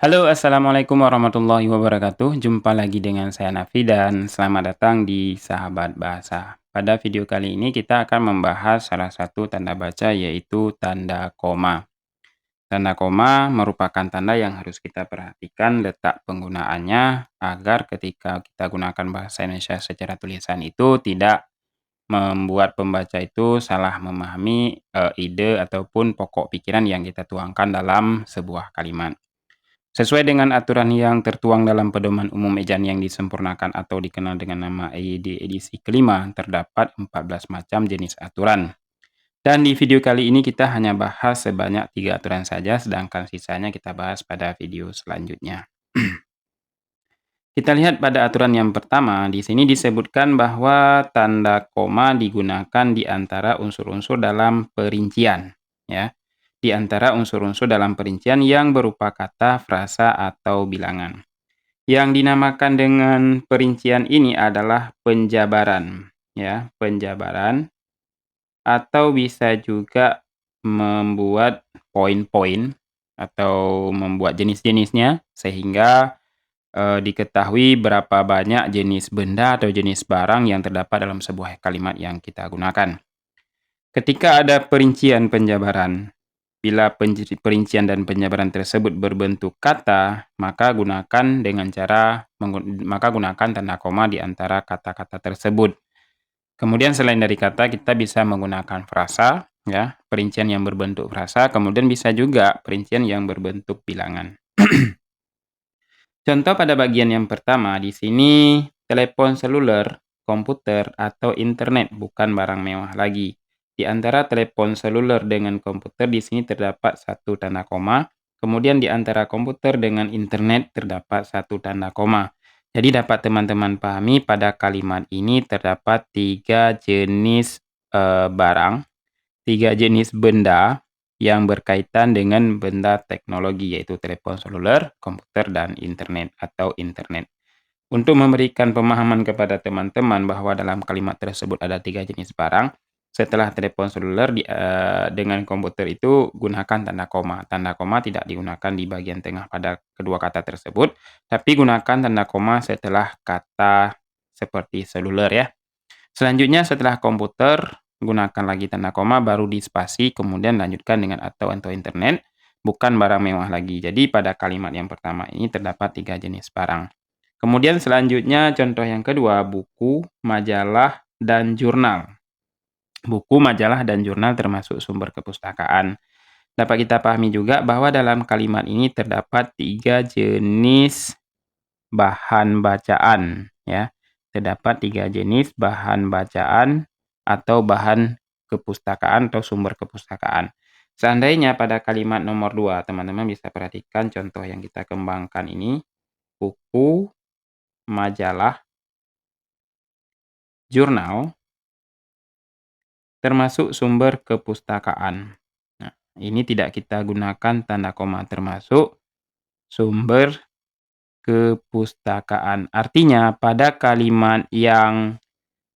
Halo, assalamualaikum warahmatullahi wabarakatuh. Jumpa lagi dengan saya Nafi dan selamat datang di Sahabat Bahasa. Pada video kali ini kita akan membahas salah satu tanda baca yaitu tanda koma. Tanda koma merupakan tanda yang harus kita perhatikan letak penggunaannya agar ketika kita gunakan bahasa Indonesia secara tulisan itu tidak membuat pembaca itu salah memahami ide ataupun pokok pikiran yang kita tuangkan dalam sebuah kalimat. Sesuai dengan aturan yang tertuang dalam Pedoman Umum Ejaan yang disempurnakan atau dikenal dengan nama EYD edisi kelima, terdapat 14 macam jenis aturan. Dan di video kali ini kita hanya bahas sebanyak 3 aturan saja, sedangkan sisanya kita bahas pada video selanjutnya. Kita lihat pada aturan yang pertama, di sini disebutkan bahwa tanda koma digunakan di antara unsur-unsur dalam perincian, ya. Di antara unsur-unsur dalam perincian yang berupa kata, frasa, atau bilangan. Yang dinamakan dengan perincian ini adalah penjabaran, ya, penjabaran atau bisa juga membuat poin-poin atau membuat jenis-jenisnya sehingga diketahui berapa banyak jenis benda atau jenis barang yang terdapat dalam sebuah kalimat yang kita gunakan. Ketika ada perincian penjabaran, bila perincian dan penjabaran tersebut berbentuk kata, maka gunakan tanda koma di antara kata-kata tersebut. Kemudian selain dari kata, kita bisa menggunakan frasa, ya, perincian yang berbentuk frasa, kemudian bisa juga perincian yang berbentuk bilangan. Contoh pada bagian yang pertama, di sini telepon seluler, komputer, atau internet bukan barang mewah lagi. Di antara telepon seluler dengan komputer di sini terdapat satu tanda koma, kemudian di antara komputer dengan internet terdapat satu tanda koma. Jadi dapat teman-teman pahami pada kalimat ini terdapat tiga jenis barang, tiga jenis benda yang berkaitan dengan benda teknologi yaitu telepon seluler, komputer, dan internet atau internet. Untuk memberikan pemahaman kepada teman-teman bahwa dalam kalimat tersebut ada tiga jenis barang, setelah telepon seluler dengan komputer itu gunakan tanda koma. Tanda koma tidak digunakan di bagian tengah pada kedua kata tersebut, tapi gunakan tanda koma setelah kata seperti seluler ya. Selanjutnya setelah komputer, gunakan lagi tanda koma, baru di spasi, kemudian lanjutkan dengan atau internet, bukan barang mewah lagi. Jadi pada kalimat yang pertama ini terdapat tiga jenis barang. Kemudian selanjutnya contoh yang kedua, buku, majalah, dan jurnal. Buku, majalah, dan jurnal termasuk sumber kepustakaan. Dapat kita pahami juga bahwa dalam kalimat ini terdapat tiga jenis bahan bacaan, ya. Terdapat tiga jenis bahan bacaan atau bahan kepustakaan atau sumber kepustakaan. Seandainya pada kalimat nomor 2, teman-teman bisa perhatikan contoh yang kita kembangkan ini, buku, majalah, jurnal, termasuk sumber kepustakaan. Nah, ini tidak kita gunakan tanda koma termasuk sumber kepustakaan. Artinya pada kalimat yang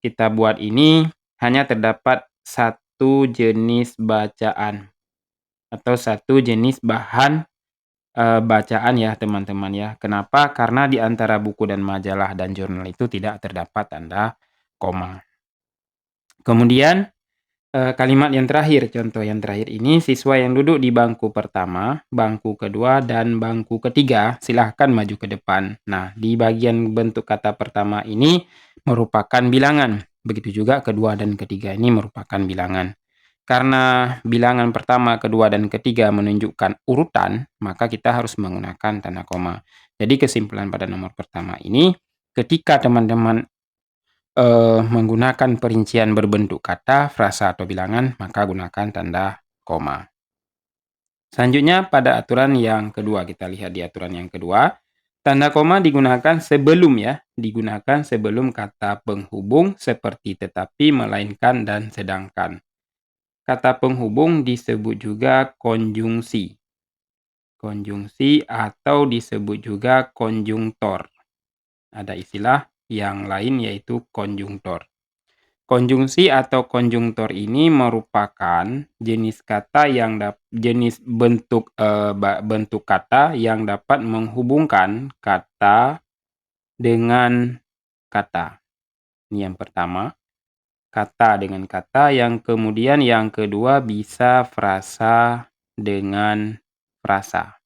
kita buat ini hanya terdapat satu jenis bacaan atau satu jenis bahan bacaan ya teman-teman ya. Kenapa? Karena di antara buku dan majalah dan jurnal itu tidak terdapat tanda koma. Kemudian kalimat yang terakhir, contoh yang terakhir ini, siswa yang duduk di bangku pertama, bangku kedua, dan bangku ketiga, silahkan maju ke depan. Nah, di bagian bentuk kata pertama ini merupakan bilangan. Begitu juga kedua dan ketiga ini merupakan bilangan. Karena bilangan pertama, kedua, dan ketiga menunjukkan urutan, maka kita harus menggunakan tanda koma. Jadi kesimpulan pada nomor pertama ini, ketika teman-teman menggunakan perincian berbentuk kata, frasa, atau bilangan, maka gunakan tanda koma. Selanjutnya pada aturan yang kedua, kita lihat di aturan yang kedua, tanda koma digunakan sebelum kata penghubung seperti tetapi, melainkan, dan sedangkan. Kata penghubung disebut juga konjungsi. Konjungsi atau disebut juga konjungtor. Ada istilah yang lain yaitu konjungtor. Konjungsi atau konjungtor ini merupakan jenis kata yang jenis bentuk kata yang dapat menghubungkan kata dengan kata. Ini yang pertama, kata dengan kata, yang kemudian yang kedua bisa frasa dengan frasa.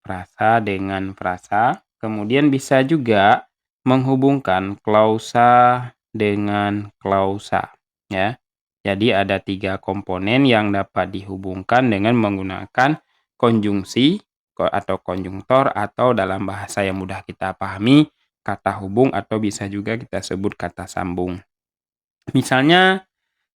Frasa dengan frasa, kemudian bisa juga menghubungkan klausa dengan klausa, ya. Jadi ada 3 komponen yang dapat dihubungkan dengan menggunakan konjungsi atau konjungtor, atau dalam bahasa yang mudah kita pahami, kata hubung, atau bisa juga kita sebut kata sambung. Misalnya,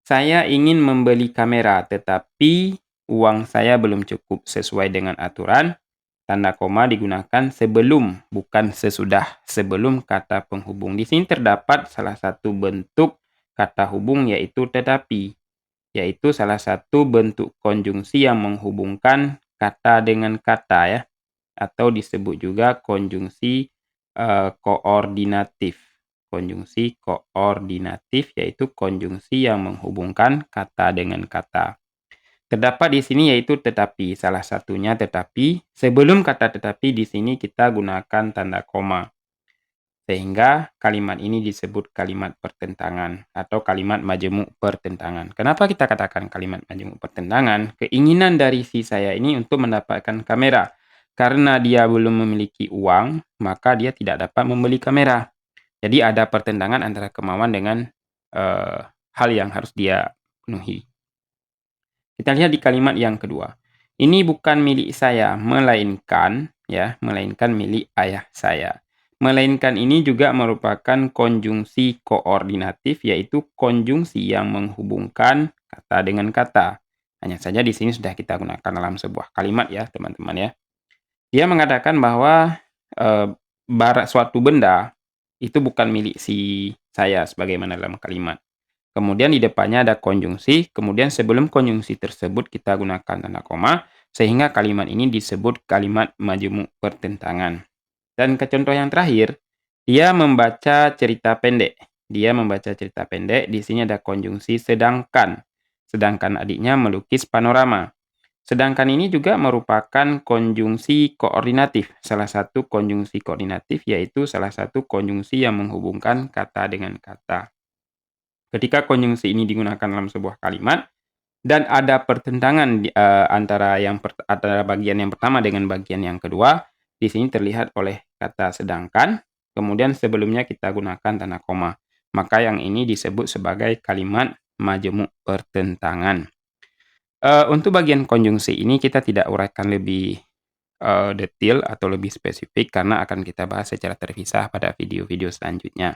saya ingin membeli kamera, tetapi uang saya belum cukup sesuai dengan aturan. Tanda koma digunakan sebelum, bukan sesudah, sebelum kata penghubung. Di sini terdapat salah satu bentuk kata hubung, yaitu tetapi, yaitu salah satu bentuk konjungsi yang menghubungkan kata dengan kata, ya, atau disebut juga konjungsi koordinatif. Konjungsi koordinatif yaitu konjungsi yang menghubungkan kata dengan kata. Terdapat di sini yaitu tetapi, salah satunya tetapi. Sebelum kata tetapi di sini kita gunakan tanda koma. Sehingga kalimat ini disebut kalimat pertentangan atau kalimat majemuk pertentangan. Kenapa kita katakan kalimat majemuk pertentangan? Keinginan dari si saya ini untuk mendapatkan kamera. Karena dia belum memiliki uang, maka dia tidak dapat membeli kamera. Jadi ada pertentangan antara kemauan dengan hal yang harus dia penuhi. Kita lihat di kalimat yang kedua. Ini bukan milik saya, melainkan milik ayah saya. Melainkan ini juga merupakan konjungsi koordinatif, yaitu konjungsi yang menghubungkan kata dengan kata. Hanya saja di sini sudah kita gunakan dalam sebuah kalimat, ya, teman-teman, ya. Dia mengatakan bahwa suatu benda itu bukan milik si saya sebagaimana dalam kalimat. Kemudian di depannya ada konjungsi, kemudian sebelum konjungsi tersebut kita gunakan tanda koma, sehingga kalimat ini disebut kalimat majemuk pertentangan. Dan ke contoh yang terakhir, dia membaca cerita pendek. Dia membaca cerita pendek, di sini ada konjungsi sedangkan. Sedangkan adiknya melukis panorama. Sedangkan ini juga merupakan konjungsi koordinatif. Salah satu konjungsi koordinatif yaitu salah satu konjungsi yang menghubungkan kata dengan kata. Ketika konjungsi ini digunakan dalam sebuah kalimat dan ada pertentangan antara bagian yang pertama dengan bagian yang kedua, di sini terlihat oleh kata sedangkan, kemudian sebelumnya kita gunakan tanda koma. Maka yang ini disebut sebagai kalimat majemuk pertentangan. Untuk bagian konjungsi ini kita tidak uraikan lebih detail atau lebih spesifik karena akan kita bahas secara terpisah pada video-video selanjutnya.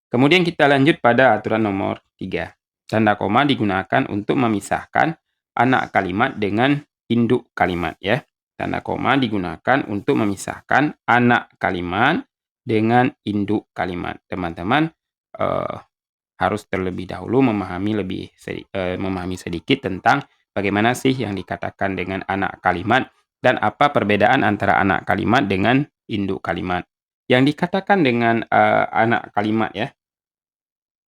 Kemudian kita lanjut pada aturan nomor 3. Tanda koma digunakan untuk memisahkan anak kalimat dengan induk kalimat, ya. Tanda koma digunakan untuk memisahkan anak kalimat dengan induk kalimat. Teman-teman harus terlebih dahulu memahami sedikit tentang bagaimana sih yang dikatakan dengan anak kalimat dan apa perbedaan antara anak kalimat dengan induk kalimat. Yang dikatakan dengan anak kalimat, ya,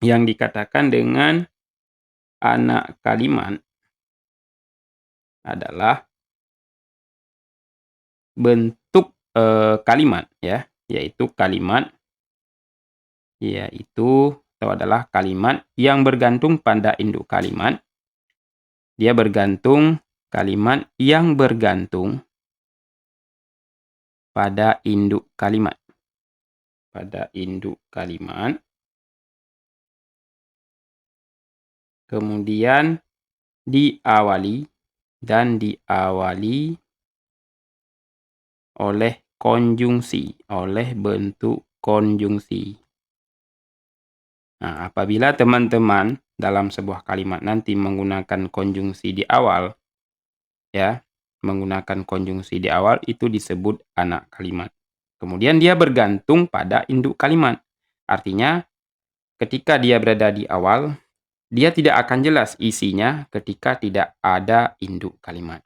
yang dikatakan dengan anak kalimat adalah bentuk kalimat, ya, yaitu adalah kalimat yang bergantung pada induk kalimat. Dia bergantung kalimat yang bergantung pada induk kalimat. Pada induk kalimat. Kemudian diawali oleh konjungsi, oleh bentuk konjungsi. Nah, apabila teman-teman dalam sebuah kalimat nanti menggunakan konjungsi di awal, ya, menggunakan konjungsi di awal itu disebut anak kalimat. Kemudian dia bergantung pada induk kalimat. Artinya, ketika dia berada di awal, dia tidak akan jelas isinya ketika tidak ada induk kalimat.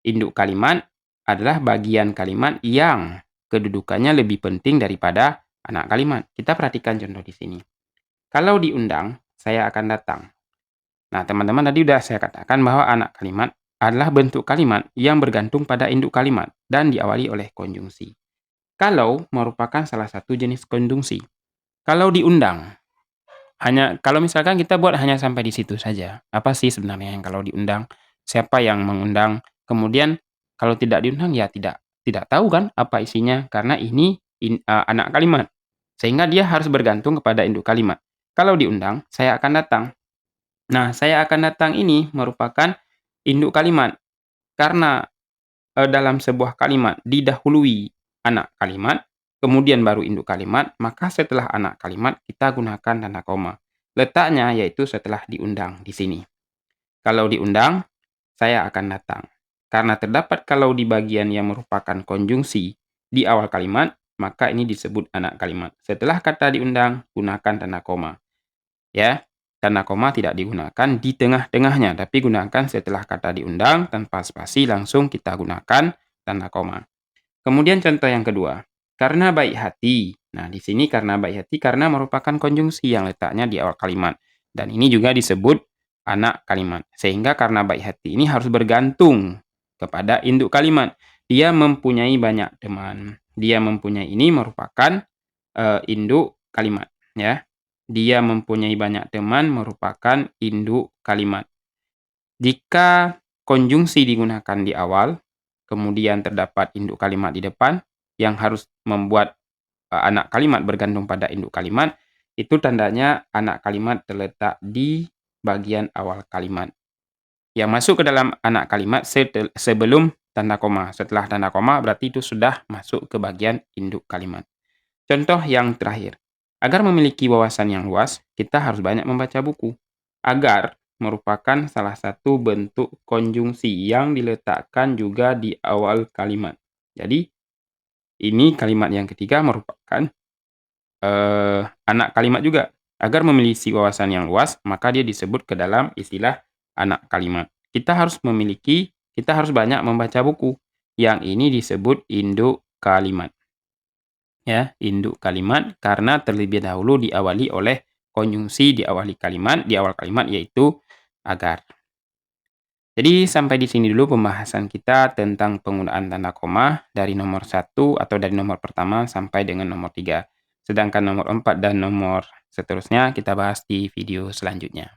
Induk kalimat adalah bagian kalimat yang kedudukannya lebih penting daripada anak kalimat. Kita perhatikan contoh di sini. Kalau diundang, saya akan datang. Nah, teman-teman tadi sudah saya katakan bahwa anak kalimat adalah bentuk kalimat yang bergantung pada induk kalimat dan diawali oleh konjungsi. Kalau merupakan salah satu jenis konjungsi. Kalau diundang, kalau misalkan kita buat hanya sampai di situ saja. Apa sih sebenarnya yang kalau diundang? Siapa yang mengundang? Kemudian kalau tidak diundang ya tidak tahu kan apa isinya karena ini anak kalimat. Sehingga dia harus bergantung kepada induk kalimat. Kalau diundang, saya akan datang. Nah, saya akan datang ini merupakan induk kalimat karena dalam sebuah kalimat didahului anak kalimat, kemudian baru induk kalimat, maka setelah anak kalimat kita gunakan tanda koma. Letaknya yaitu setelah diundang di sini. Kalau diundang, saya akan datang. Karena terdapat kalau di bagian yang merupakan konjungsi di awal kalimat, maka ini disebut anak kalimat. Setelah kata diundang, gunakan tanda koma. Ya, tanda koma tidak digunakan di tengah-tengahnya, tapi gunakan setelah kata diundang tanpa spasi langsung kita gunakan tanda koma. Kemudian contoh yang kedua, karena baik hati. Nah, di sini karena baik hati karena merupakan konjungsi yang letaknya di awal kalimat. Dan ini juga disebut anak kalimat. Sehingga karena baik hati ini harus bergantung kepada induk kalimat. Dia mempunyai banyak teman. Dia mempunyai ini merupakan induk kalimat, ya. Dia mempunyai banyak teman merupakan induk kalimat. Jika konjungsi digunakan di awal, kemudian terdapat induk kalimat di depan yang harus membuat anak kalimat bergantung pada induk kalimat, itu tandanya anak kalimat terletak di bagian awal kalimat. Yang masuk ke dalam anak kalimat sebelum tanda koma. Setelah tanda koma berarti itu sudah masuk ke bagian induk kalimat. Contoh yang terakhir. Agar memiliki wawasan yang luas, kita harus banyak membaca buku. Agar merupakan salah satu bentuk konjungsi yang diletakkan juga di awal kalimat. Jadi, ini kalimat yang ketiga merupakan anak kalimat juga. Agar memiliki wawasan yang luas, maka dia disebut ke dalam istilah anak kalimat. Kita harus banyak membaca buku. Yang ini disebut induk kalimat. Ya, induk kalimat karena terlebih dahulu diawali oleh konjungsi di awal kalimat yaitu agar. Jadi sampai di sini dulu pembahasan kita tentang penggunaan tanda koma dari nomor 1 atau dari nomor pertama sampai dengan nomor 3. Sedangkan nomor 4 dan nomor seterusnya kita bahas di video selanjutnya.